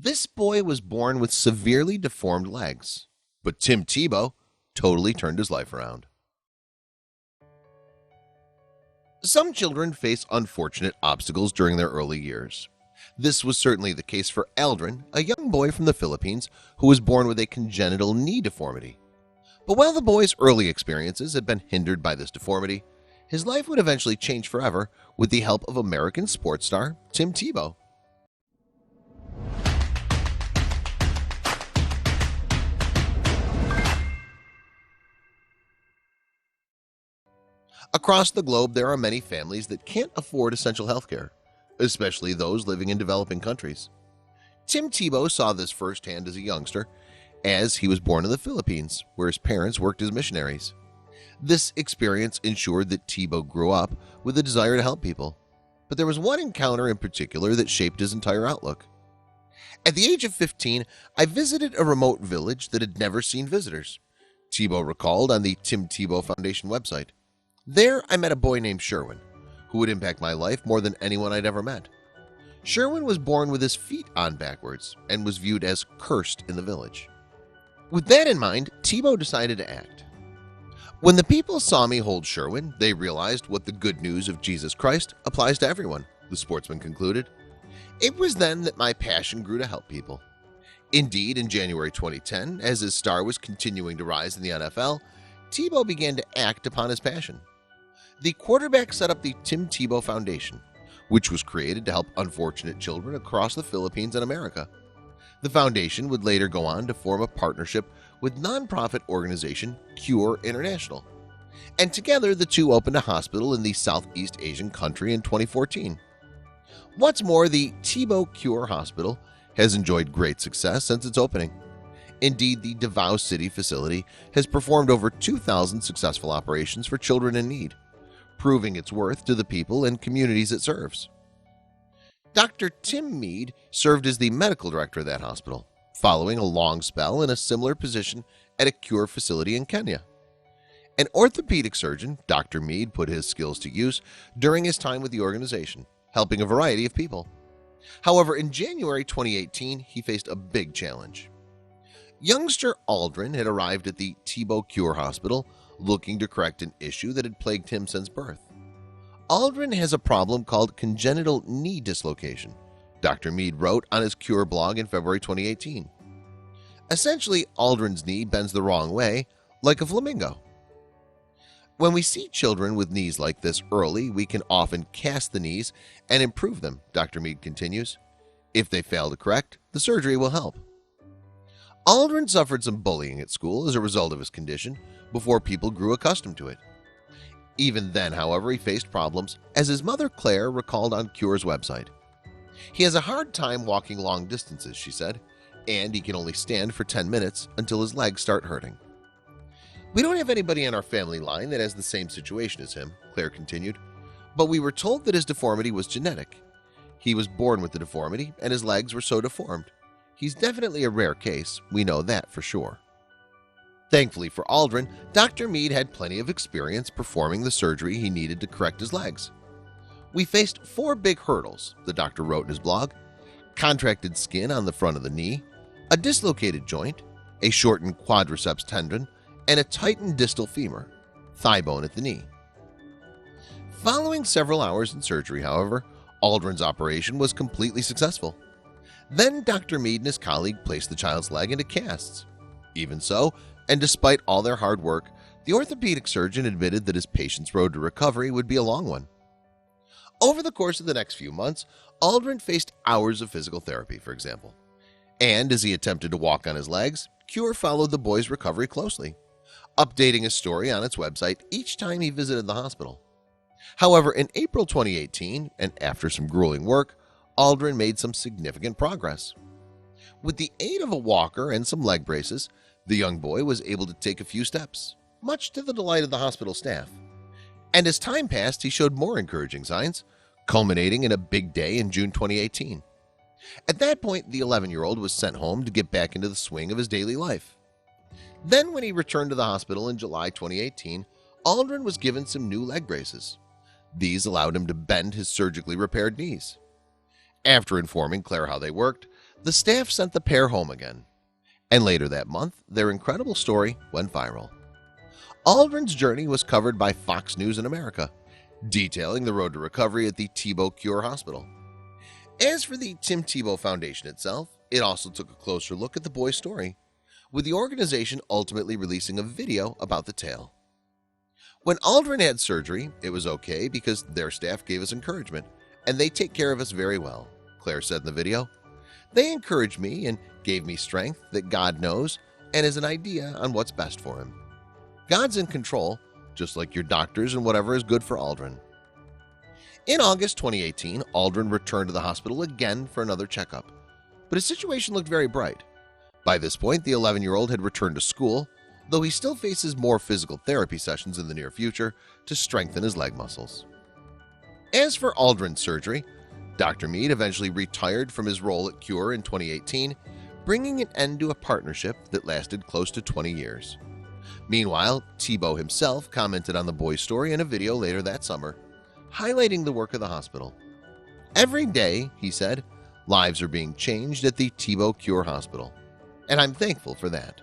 This boy was born with severely deformed legs, but Tim Tebow totally turned his life around. Some children face unfortunate obstacles during their early years. This was certainly the case for Aldrin, a young boy from the Philippines who was born with a congenital knee deformity. But while the boy's early experiences had been hindered by this deformity, his life would eventually change forever with the help of American sports star Tim Tebow. Across the globe, there are many families that can't afford essential health care, especially those living in developing countries. Tim Tebow saw this firsthand as a youngster, as he was born in the Philippines, where his parents worked as missionaries. This experience ensured that Tebow grew up with a desire to help people, but there was one encounter in particular that shaped his entire outlook. At the age of 15, I visited a remote village that had never seen visitors, Tebow recalled on the Tim Tebow Foundation website. There, I met a boy named Sherwin, who would impact my life more than anyone I'd ever met. Sherwin was born with his feet on backwards and was viewed as cursed in the village. With that in mind, Tebow decided to act. When the people saw me hold Sherwin, they realized what the good news of Jesus Christ applies to everyone, the sportsman concluded. It was then that my passion grew to help people. Indeed, in January 2010, as his star was continuing to rise in the NFL, Tebow began to act upon his passion. The quarterback set up the Tim Tebow Foundation, which was created to help unfortunate children across the Philippines and America. The foundation would later go on to form a partnership with nonprofit organization Cure International, and together the two opened a hospital in the Southeast Asian country in 2014. What's more, the Tebow Cure Hospital has enjoyed great success since its opening. Indeed, the Davao City facility has performed over 2,000 successful operations for children in need, proving its worth to the people and communities it serves. Dr. Tim Mead served as the medical director of that hospital, following a long spell in a similar position at a cure facility in Kenya. An orthopedic surgeon, Dr. Mead put his skills to use during his time with the organization, helping a variety of people. However, in January 2018, he faced a big challenge. Youngster Aldrin had arrived at the Tebow Cure Hospital looking to correct an issue that had plagued him since birth. Aldrin has a problem called congenital knee dislocation, Dr. Mead wrote on his Cure blog in February 2018. Essentially, Aldrin's knee bends the wrong way, like a flamingo. When we see children with knees like this early, we can often cast the knees and improve them, Dr. Mead continues. If they fail to correct, the surgery will help. Aldrin suffered some bullying at school as a result of his condition before people grew accustomed to it. Even then, however, he faced problems, as his mother Claire recalled on Cure's website. He has a hard time walking long distances, she said, and he can only stand for 10 minutes until his legs start hurting. We don't have anybody in our family line that has the same situation as him, Claire continued, but we were told that his deformity was genetic. He was born with the deformity and his legs were so deformed. He's definitely a rare case, we know that for sure. Thankfully for Aldrin, Dr. Mead had plenty of experience performing the surgery he needed to correct his legs. We faced 4 big hurdles, the doctor wrote in his blog: contracted skin on the front of the knee, a dislocated joint, a shortened quadriceps tendon, and a tightened distal femur, thigh bone at the knee. Following several hours in surgery, however, Aldrin's operation was completely successful. Then Dr. Mead and his colleague placed the child's leg into casts. Even so, and despite all their hard work, the orthopedic surgeon admitted that his patient's road to recovery would be a long one. Over the course of the next few months, Aldrin faced hours of physical therapy, for example. And as he attempted to walk on his legs, Cure followed the boy's recovery closely, updating his story on its website each time he visited the hospital. However, in April 2018, and after some grueling work, Aldrin made some significant progress. With the aid of a walker and some leg braces, the young boy was able to take a few steps, much to the delight of the hospital staff. And as time passed, he showed more encouraging signs, culminating in a big day in June 2018. At that point, the 11-year-old was sent home to get back into the swing of his daily life. Then, when he returned to the hospital in July 2018, Aldrin was given some new leg braces. These allowed him to bend his surgically repaired knees. After informing Claire how they worked, The staff sent the pair home again, and later that month, their incredible story went viral. Aldrin's journey was covered by Fox News in America, detailing the road to recovery at the Tebow Cure Hospital. As for the Tim Tebow Foundation itself, it also took a closer look at the boy's story, with the organization ultimately releasing a video about the tale. When Aldrin had surgery, it was okay because their staff gave us encouragement, and they take care of us very well, Claire said in the video. They encouraged me and gave me strength that God knows and is an idea on what's best for him. God's in control, just like your doctors and whatever is good for Aldrin. In August 2018, Aldrin returned to the hospital again for another checkup, but his situation looked very bright. By this point, the 11-year-old had returned to school, though he still faces more physical therapy sessions in the near future to strengthen his leg muscles. As for Aldrin's surgery, Dr. Mead eventually retired from his role at Cure in 2018, bringing an end to a partnership that lasted close to 20 years. Meanwhile, Tebow himself commented on the boy's story in a video later that summer, highlighting the work of the hospital. Every day, he said, lives are being changed at the Tebow Cure Hospital, and I'm thankful for that.